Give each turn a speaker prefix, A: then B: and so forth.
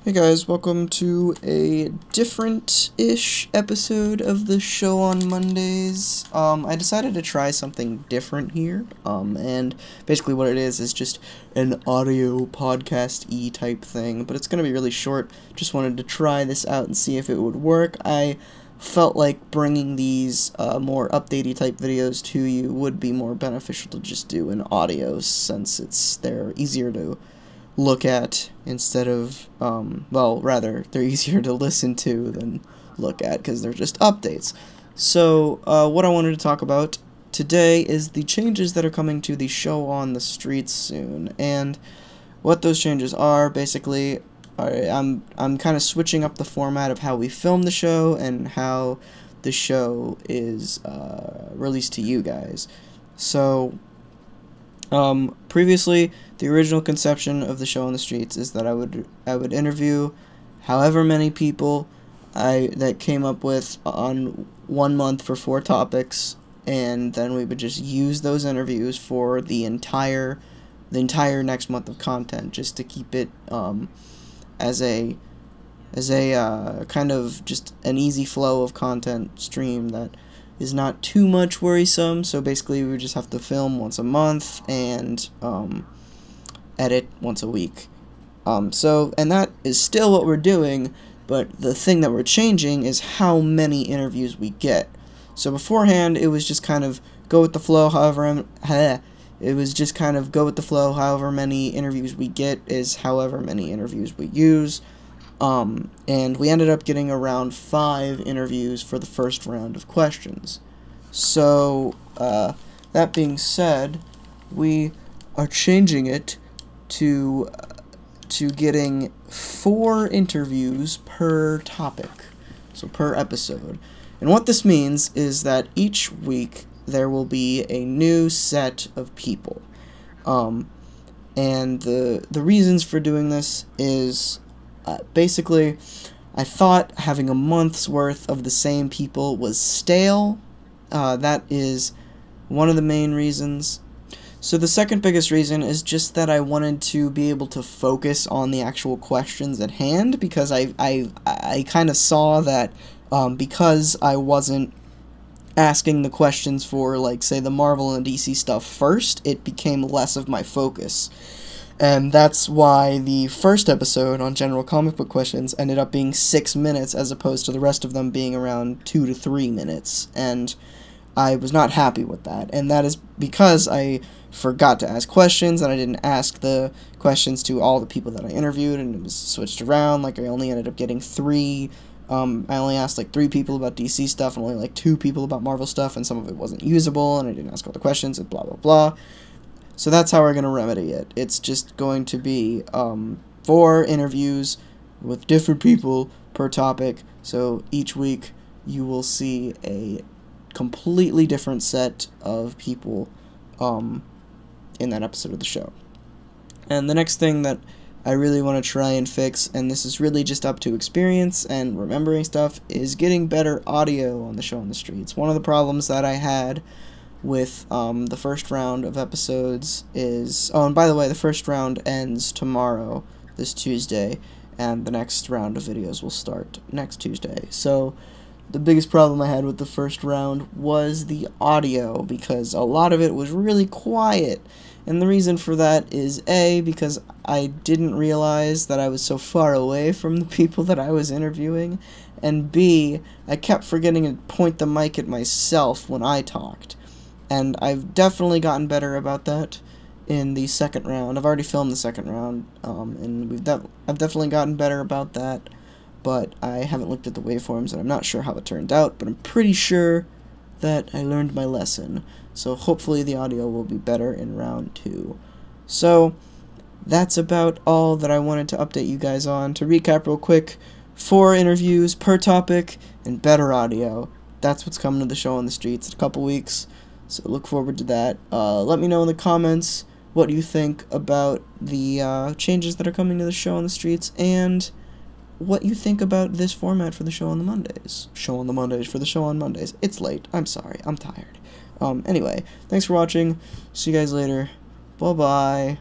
A: Hey guys, welcome to a different-ish episode of the show on Mondays. I decided to try something different here, and basically what it is just an audio podcast-y type thing, but it's gonna be really short. Just wanted to try this out and see if it would work. I felt like bringing these more updatey type videos to you would be more beneficial to just do in audio, since they're easier to look at instead of, they're easier to listen to than look at because they're just updates. So, what I wanted to talk about today is the changes that are coming to the show on the streets soon, and what those changes are. Basically, I'm kind of switching up the format of how we film the show and how the show is released to you guys. So, previously, the original conception of the show on the streets is that I would interview however many people that came up with on 1 month for 4 topics, and then we would just use those interviews for the entire next month of content, just to keep it as a kind of just an easy flow of content stream that is not too much worrisome. So basically we just have to film once a month and edit once a week. And that is still what we're doing, but the thing that we're changing is how many interviews we get. So beforehand it was just kind of go with the flow, however many interviews we get is however many interviews we use. And we ended up getting around 5 interviews for the first round of questions. So, that being said, we are changing it to getting 4 interviews per topic, so per episode. And what this means is that each week there will be a new set of people. And the reasons for doing this is, basically, I thought having a month's worth of the same people was stale. That is one of the main reasons. So the second biggest reason is just that I wanted to be able to focus on the actual questions at hand, because I kind of saw that because I wasn't asking the questions for, like, say, the Marvel and DC stuff first, it became less of my focus. And that's why the first episode on general comic book questions ended up being 6 minutes as opposed to the rest of them being around 2 to 3 minutes. And I was not happy with that. And that is because I forgot to ask questions, and I didn't ask the questions to all the people that I interviewed, and it was switched around. Like, I only ended up getting 3. I only asked like 3 people about DC stuff and only like 2 people about Marvel stuff, and some of it wasn't usable, and I didn't ask all the questions, and blah blah blah. So that's how we're going to remedy it. It's just going to be 4 interviews with different people per topic, so each week you will see a completely different set of people in that episode of the show. And the next thing that I really want to try and fix, and this is really just up to experience and remembering stuff, is getting better audio on the show on the streets. One of the problems that I had with the first round of episodes is... Oh, and by the way, the first round ends tomorrow, this Tuesday, and the next round of videos will start next Tuesday. So the biggest problem I had with the first round was the audio, because a lot of it was really quiet. And the reason for that is A, because I didn't realize that I was so far away from the people that I was interviewing, and B, I kept forgetting to point the mic at myself when I talked. And I've definitely gotten better about that in the second round. I've already filmed the second round, and I've definitely gotten better about that, but I haven't looked at the waveforms, and I'm not sure how it turned out, but I'm pretty sure that I learned my lesson. So hopefully the audio will be better in round 2. So that's about all that I wanted to update you guys on. To recap real quick, 4 interviews per topic and better audio. That's what's coming to the show on the streets in a couple weeks, so look forward to that. Let me know in the comments what you think about the changes that are coming to the show on the streets, and what you think about this format for the show on the Mondays. For the show on Mondays. It's late. I'm sorry. I'm tired. Anyway, thanks for watching. See you guys later. Bye-bye.